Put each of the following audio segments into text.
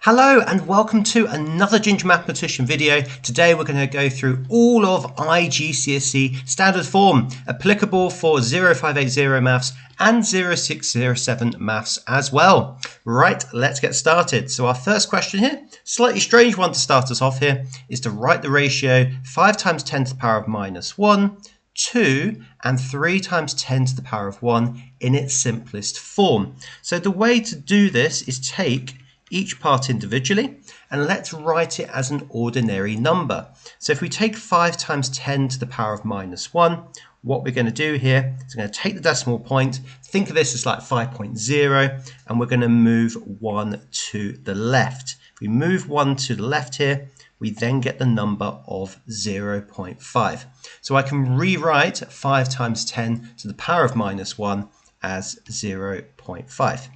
Hello and welcome to another Ginger Mathematician video. Today we're going to go through all of iGCSE standard form applicable for 0580 maths and 0607 maths as well. Right, let's get started. So our first question here, slightly strange one to start us off here, is to write the ratio 5 times 10 to the power of minus 1, 2 and 3 times 10 to the power of 1 in its simplest form. So the way to do this is take each part individually and let's write it as an ordinary number. So if we take 5 times 10 to the power of minus 1, what we're going to do here is we're going to take the decimal point, think of this as like 5.0, and we're going to move 1 to the left. If we move 1 to the left here, we then get the number of 0.5. So I can rewrite 5 times 10 to the power of minus 1 as 0.5.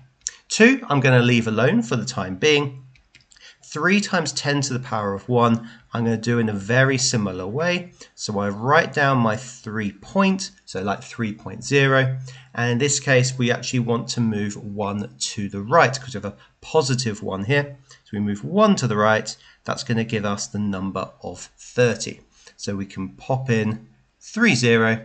2 I'm going to leave alone for the time being. 3 times 10 to the power of 1 I'm going to do in a very similar way. So I write down my 3 point, so like 3.0, and in this case we actually want to move 1 to the right because we have a positive 1 here. So we move 1 to the right, that's going to give us the number of 30. So we can pop in 30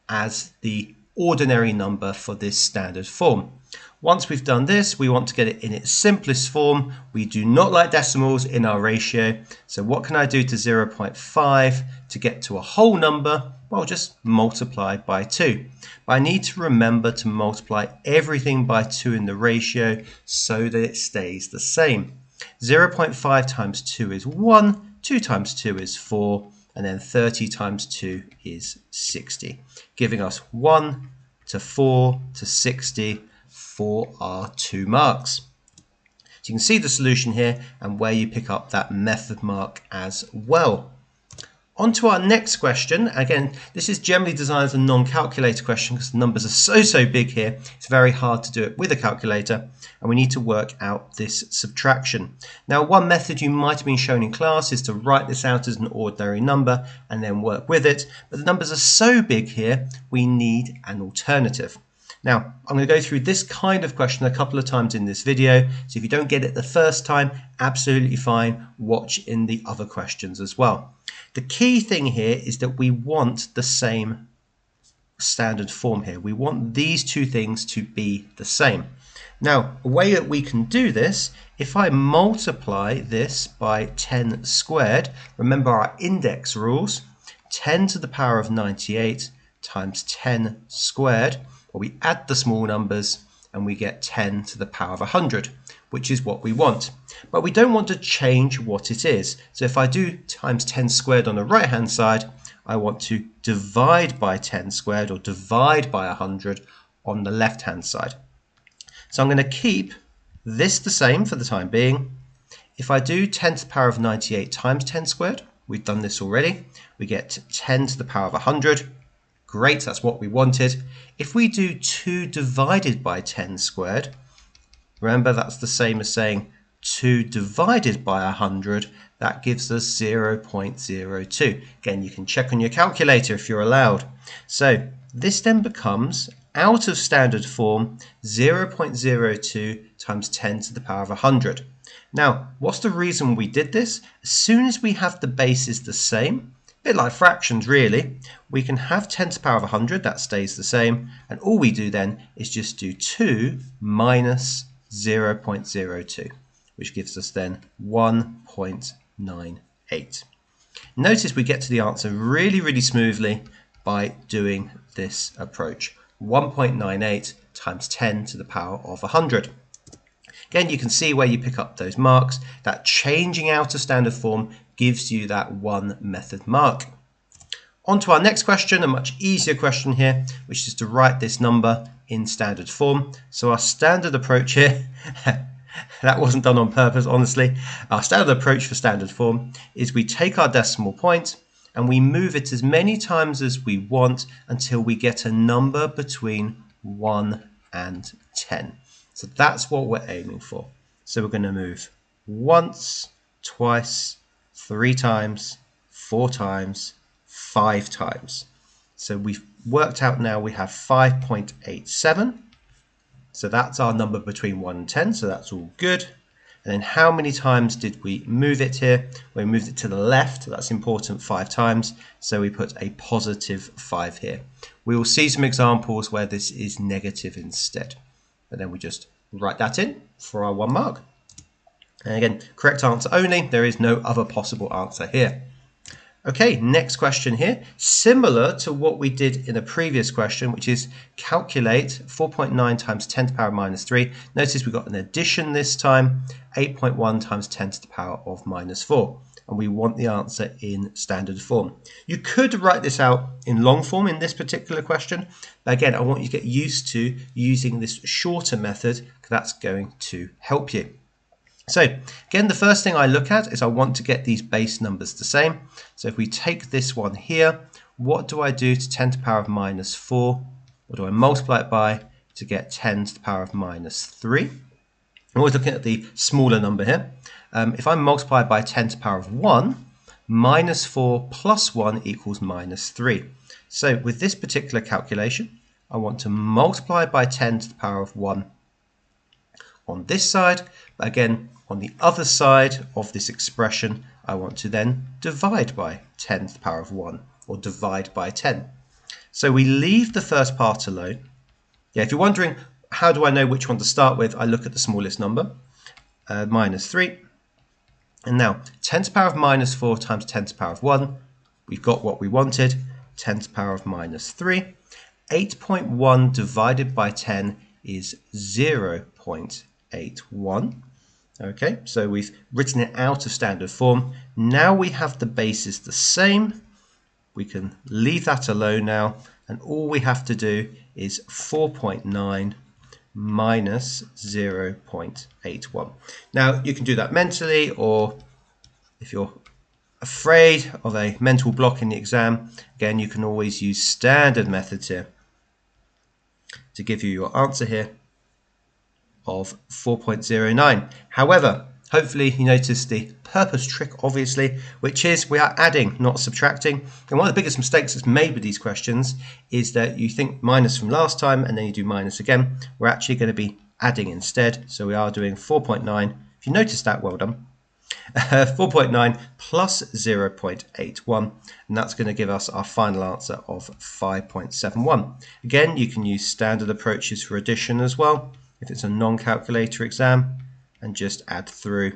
as the ordinary number for this standard form. Once we've done this, we want to get it in its simplest form. We do not like decimals in our ratio. So what can I do to 0.5 to get to a whole number? Well, just multiply by 2. But I need to remember to multiply everything by 2 in the ratio so that it stays the same. 0.5 times 2 is 1, 2 times 2 is 4, and then 30 times 2 is 60, giving us 1 to 4 to 60 for our 2 marks. So you can see the solution here and where you pick up that method mark as well. On to our next question. Again, this is generally designed as a non-calculator question because the numbers are so big here. It's very hard to do it with a calculator, and we need to work out this subtraction. Now, one method you might have been shown in class is to write this out as an ordinary number and then work with it. But the numbers are so big here, we need an alternative. Now, I'm going to go through this kind of question a couple of times in this video, so if you don't get it the first time, absolutely fine, watch in the other questions as well. The key thing here is that we want the same standard form here. We want these two things to be the same. Now, a way that we can do this, if I multiply this by 10 squared, remember our index rules, 10 to the power of 98 times 10 squared, we add the small numbers and we get 10 to the power of 100, which is what we want. But we don't want to change what it is. So if I do times 10 squared on the right hand side, I want to divide by 10 squared or divide by 100 on the left hand side. So I'm going to keep this the same for the time being. If I do 10 to the power of 98 times 10 squared, we've done this already, we get 10 to the power of 100. Great, that's what we wanted. If we do 2 divided by 10 squared, remember that's the same as saying 2 divided by 100, that gives us 0.02. Again, you can check on your calculator if you're allowed. So this then becomes, out of standard form, 0.02 times 10 to the power of 100. Now, what's the reason we did this? As soon as we have the bases the same, a bit like fractions really, we can have 10 to the power of 100, that stays the same, and all we do then is just do 2 minus 0.02, which gives us then 1.98. Notice we get to the answer really smoothly by doing this approach. 1.98 times 10 to the power of 100. Again, you can see where you pick up those marks. That changing out of standard form gives you that 1 method mark. On to our next question, a much easier question here, which is to write this number in standard form. So our standard approach here, that wasn't done on purpose, honestly. Our standard approach for standard form is we take our decimal point and we move it as many times as we want until we get a number between 1 and 10. So that's what we're aiming for. So we're going to move once, twice, 3 times, 4 times, 5 times. So we've worked out now we have 5.87. So that's our number between 1 and 10, so that's all good. And then how many times did we move it here? We moved it to the left. That's important, 5 times. So we put a positive 5 here. We will see some examples where this is negative instead. And then we just write that in for our 1 mark. And again, correct answer only. There is no other possible answer here. Okay, next question here. Similar to what we did in a previous question, which is calculate 4.9 times 10 to the power of minus 3. Notice we've got an addition this time, 8.1 times 10 to the power of minus 4. And we want the answer in standard form. You could write this out in long form in this particular question. But again, I want you to get used to using this shorter method because that's going to help you. So again, the first thing I look at is I want to get these base numbers the same. So if we take this one here, what do I do to 10 to the power of minus 4? What do I multiply it by to get 10 to the power of minus 3? I'm always looking at the smaller number here. If I multiply by 10 to the power of 1, minus 4 plus 1 equals minus 3. So with this particular calculation, I want to multiply by 10 to the power of 1 on this side, but again, on the other side of this expression, I want to then divide by 10 to the power of 1, or divide by 10. So we leave the first part alone. Yeah, if you're wondering, how do I know which one to start with? I look at the smallest number, minus 3. And now, 10 to the power of minus 4 times 10 to the power of 1. We've got what we wanted, 10 to the power of minus 3. 8.1 divided by 10 is 0.81. Okay, so we've written it out of standard form. Now we have the bases the same. We can leave that alone now, and all we have to do is 4.9 minus 0.81. Now you can do that mentally, or if you're afraid of a mental block in the exam, again you can always use standard methods here to give you your answer here of 4.09. However, hopefully you noticed the purpose trick, obviously, which is we are adding, not subtracting. And one of the biggest mistakes that's made with these questions is that you think minus from last time and then you do minus again. We're actually going to be adding instead. So we are doing 4.9. If you noticed that, well done. 4.9 plus 0.81, and that's going to give us our final answer of 5.71. Again, you can use standard approaches for addition as well if it's a non-calculator exam, and just add through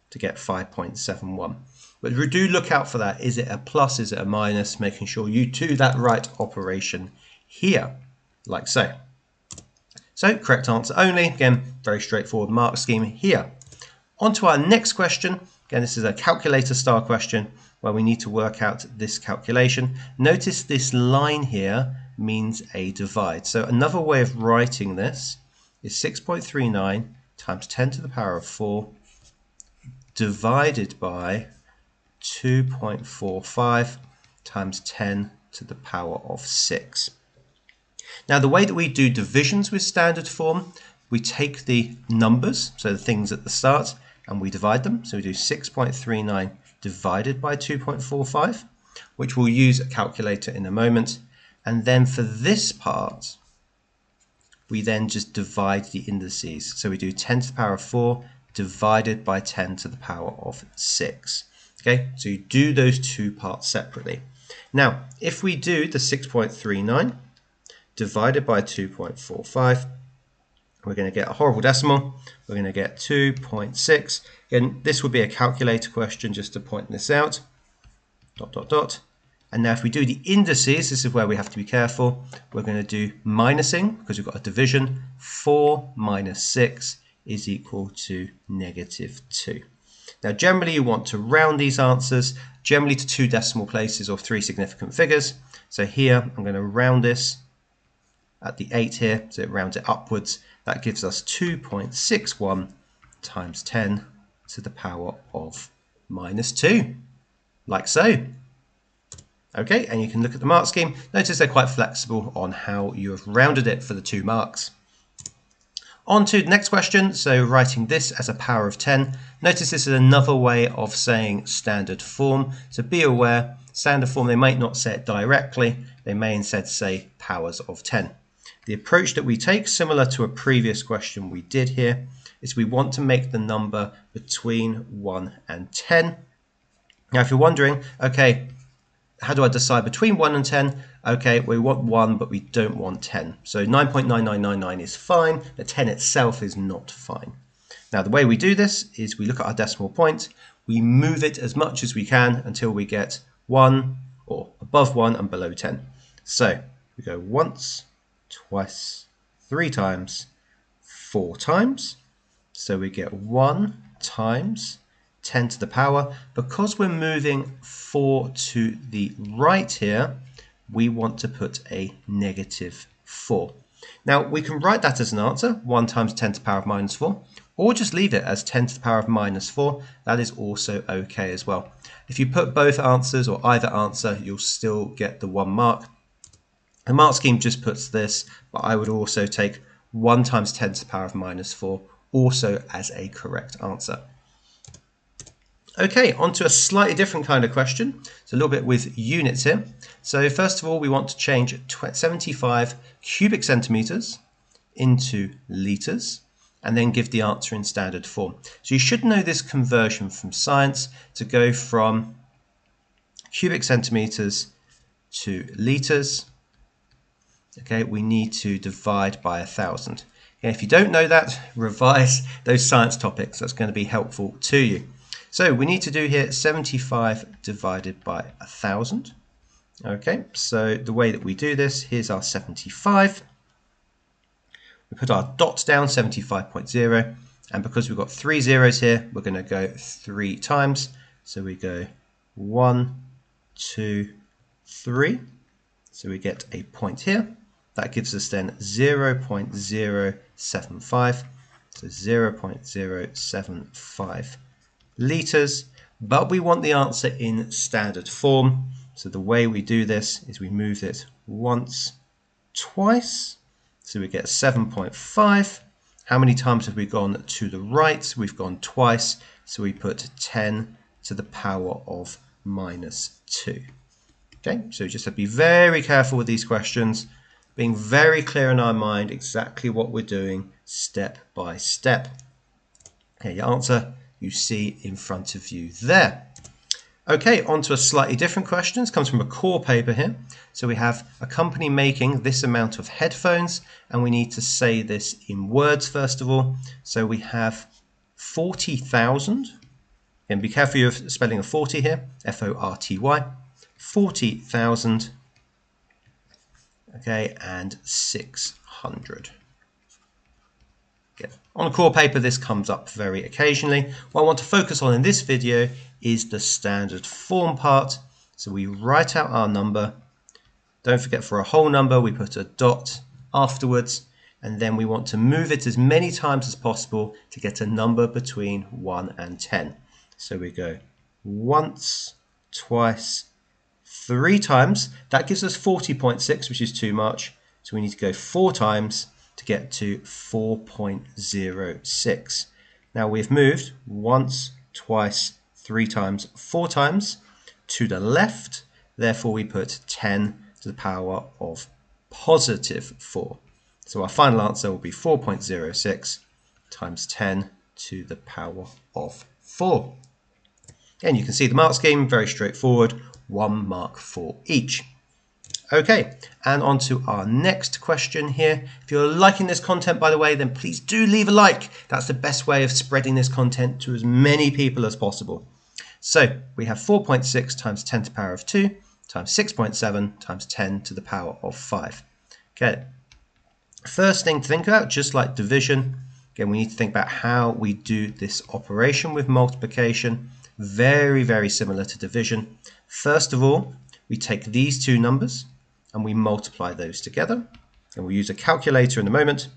to get 5.71. But do look out for that. Is it a plus? Is it a minus? Making sure you do that right operation here, like so. So correct answer only. Again, very straightforward mark scheme here. On to our next question. Again, this is a calculator style question where we need to work out this calculation. Notice this line here means a divide. So another way of writing this is 6.39 times 10 to the power of 4 divided by 2.45 times 10 to the power of 6. Now the way that we do divisions with standard form, we take the numbers, so the things at the start, and we divide them. So we do 6.39 divided by 2.45, which we'll use a calculator in a moment. And then for this part, we then just divide the indices. So we do 10 to the power of 4 divided by 10 to the power of 6. Okay, so you do those two parts separately. Now, if we do the 6.39 divided by 2.45, we're going to get a horrible decimal. We're going to get 2.6. Again, this would be a calculator question just to point this out. ... And now if we do the indices, this is where we have to be careful. We're going to do minusing because we've got a division. 4 minus 6 is equal to -2. Now generally you want to round these answers, generally to 2 decimal places or 3 significant figures. So here I'm going to round this at the 8 here, so it rounds it upwards. That gives us 2.61 times 10 to the power of -2, like so. Okay, and you can look at the mark scheme. Notice they're quite flexible on how you have rounded it for the 2 marks. On to the next question, so writing this as a power of 10. Notice this is another way of saying standard form, so be aware, standard form, they might not say it directly, they may instead say powers of 10. The approach that we take, similar to a previous question we did here, is we want to make the number between 1 and 10. Now, if you're wondering, okay, how do I decide between 1 and 10? Okay, we want 1, but we don't want 10. So 9.9999 is fine, but 10 itself is not fine. Now, the way we do this is we look at our decimal point, we move it as much as we can until we get 1 or above 1 and below 10. So we go once, twice, 3 times, 4 times. So we get 1 times 10 to the power. Because we're moving 4 to the right here, we want to put a negative 4. Now, we can write that as an answer, 1 times 10 to the power of minus 4, or just leave it as 10 to the power of minus 4. That is also okay as well. If you put both answers or either answer, you'll still get the 1 mark. The mark scheme just puts this, but I would also take 1 times 10 to the power of minus 4 also as a correct answer. Okay, on to a slightly different kind of question. It's a little bit with units here. So first of all, we want to change 75 cubic centimeters into liters and then give the answer in standard form. So you should know this conversion from science to go from cubic centimeters to liters. Okay, we need to divide by 1,000. Okay, if you don't know that, revise those science topics. That's going to be helpful to you. So we need to do here 75 divided by 1,000. Okay, so the way that we do this, here's our 75. We put our dot down, 75.0, and because we've got 3 zeros here, we're going to go 3 times. So we go 1, 2, 3. So we get a point here. That gives us then 0.075. So 0.075 liters, but we want the answer in standard form. So the way we do this is we move it once, twice, so we get 7.5. How many times have we gone to the right? We've gone twice, so we put 10 to the power of minus 2. Okay, so just have to be very careful with these questions, being very clear in our mind exactly what we're doing step by step. Okay, your answer you see in front of you there. Okay, on to a slightly different question. This comes from a core paper here. So we have a company making this amount of headphones, and we need to say this in words first of all. So we have 40,000. And be careful you're spelling a 40 here, F-O-R-T-Y. 40,000. Okay, and 600. On a core paper, this comes up very occasionally. What I want to focus on in this video is the standard form part. So we write out our number. Don't forget, for a whole number, we put a dot afterwards, and then we want to move it as many times as possible to get a number between 1 and 10. So we go once, twice, 3 times. That gives us 40.6, which is too much. So we need to go 4 times to get to 4.06. Now we've moved once, twice, 3 times, 4 times to the left. Therefore, we put 10 to the power of positive 4. So our final answer will be 4.06 times 10 to the power of 4. And you can see the mark scheme, very straightforward, 1 mark for each. Okay, and on to our next question here. If you're liking this content, by the way, then please do leave a like. That's the best way of spreading this content to as many people as possible. So we have 4.6 times 10 to the power of 2 times 6.7 times 10 to the power of 5. Okay, first thing to think about, just like division, again, we need to think about how we do this operation with multiplication. Very, very similar to division. First of all, we take these two numbers and we multiply those together, and we'll use a calculator in a moment,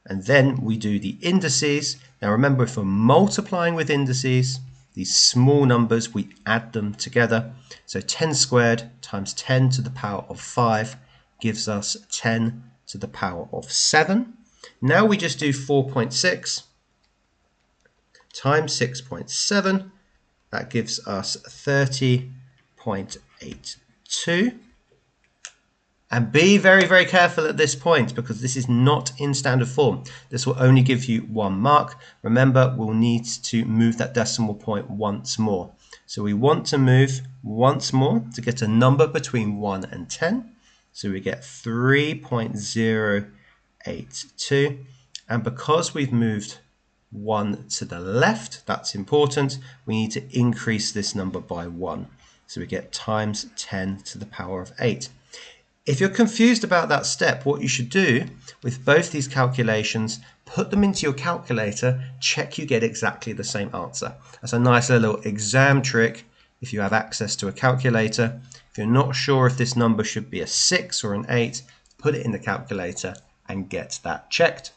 and then we do the indices. Now remember, if we're multiplying with indices, these small numbers, we add them together. So 10 squared times 10 to the power of 5 gives us 10 to the power of 7. Now we just do 4.6 times 6.7. That gives us 30.82. And be very, very careful at this point because this is not in standard form. This will only give you 1 mark. Remember, we'll need to move that decimal point once more. So we want to move once more to get a number between 1 and 10. So we get 3.082. And because we've moved 1 to the left, that's important, we need to increase this number by 1. So we get times 10 to the power of 8. If you're confused about that step, what you should do with both these calculations, put them into your calculator, check you get exactly the same answer. That's a nice little exam trick if you have access to a calculator. If you're not sure if this number should be a 6 or an 8, put it in the calculator and get that checked.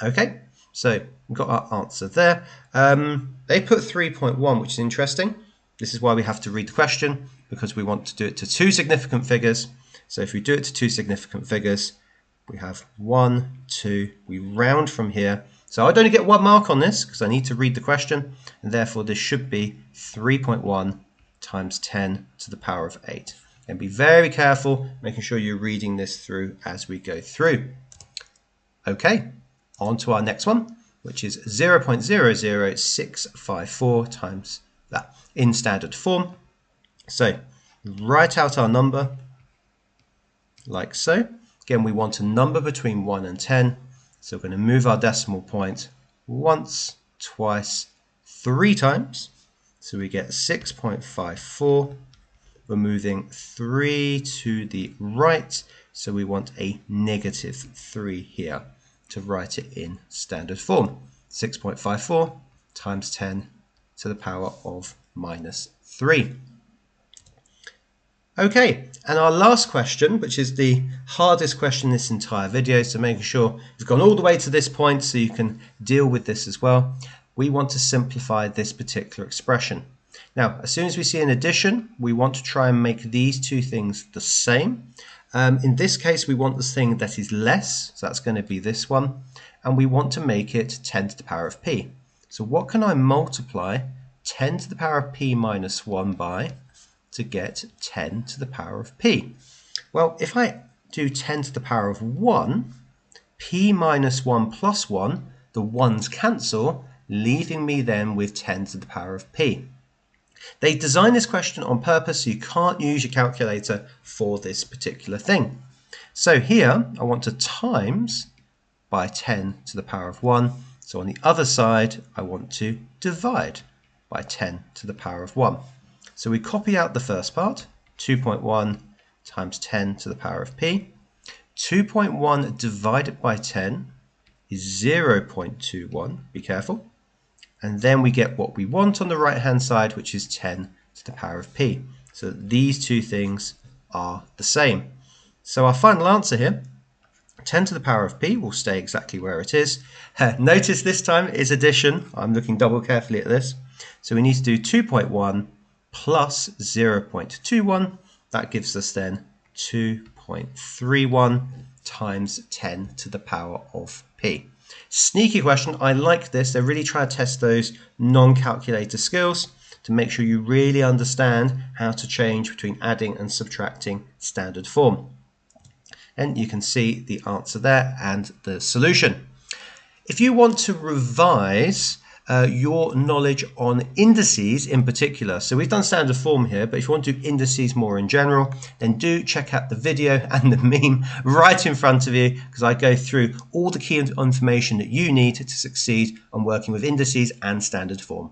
Okay, so we've got our answer there. They put 3.1, which is interesting. This is why we have to read the question, because we want to do it to 2 significant figures. So if we do it to 2 significant figures, we have 1, 2, we round from here. So I'd only get 1 mark on this because I need to read the question, and therefore this should be 3.1 times 10 to the power of 8. And be very careful, making sure you're reading this through as we go through. Okay, on to our next one, which is 0.00654 times that in standard form. So write out our number like so. Again, we want a number between 1 and 10. So we're going to move our decimal point once, twice, 3 times. So we get 6.54. We're moving 3 to the right. So we want a negative 3 here to write it in standard form. 6.54 times 10 to the power of minus 3. Okay, and our last question, which is the hardest question in this entire video, so making sure you've gone all the way to this point so you can deal with this as well. We want to simplify this particular expression. Now, as soon as we see an addition, we want to try and make these two things the same. In this case, we want this thing that is less, so that's going to be this one, and we want to make it 10 to the power of p. So what can I multiply 10 to the power of p minus 1 by to get 10 to the power of p? Well, if I do 10 to the power of 1, p minus 1 plus 1, the 1's cancel, leaving me then with 10 to the power of p. They designed this question on purpose so you can't use your calculator for this particular thing. So here I want to times by 10 to the power of 1. So on the other side I want to divide by 10 to the power of 1. So we copy out the first part, 2.1 times 10 to the power of p. 2.1 divided by 10 is 0.21, be careful. And then we get what we want on the right hand side, which is 10 to the power of p. So these two things are the same. So our final answer here, 10 to the power of p, will stay exactly where it is. Notice this time is addition. I'm looking double carefully at this. So we need to do 2.1 plus 0.21. That gives us then 2.31 times 10 to the power of p. Sneaky question. I like this. They're really trying to test those non-calculator skills to make sure you really understand how to change between adding and subtracting standard form. And you can see the answer there and the solution. If you want to revise your knowledge on indices in particular, so we've done standard form here, but if you want to do indices more in general, then do check out the video and the meme right in front of you, because I go through all the key information that you need to succeed on working with indices and standard form.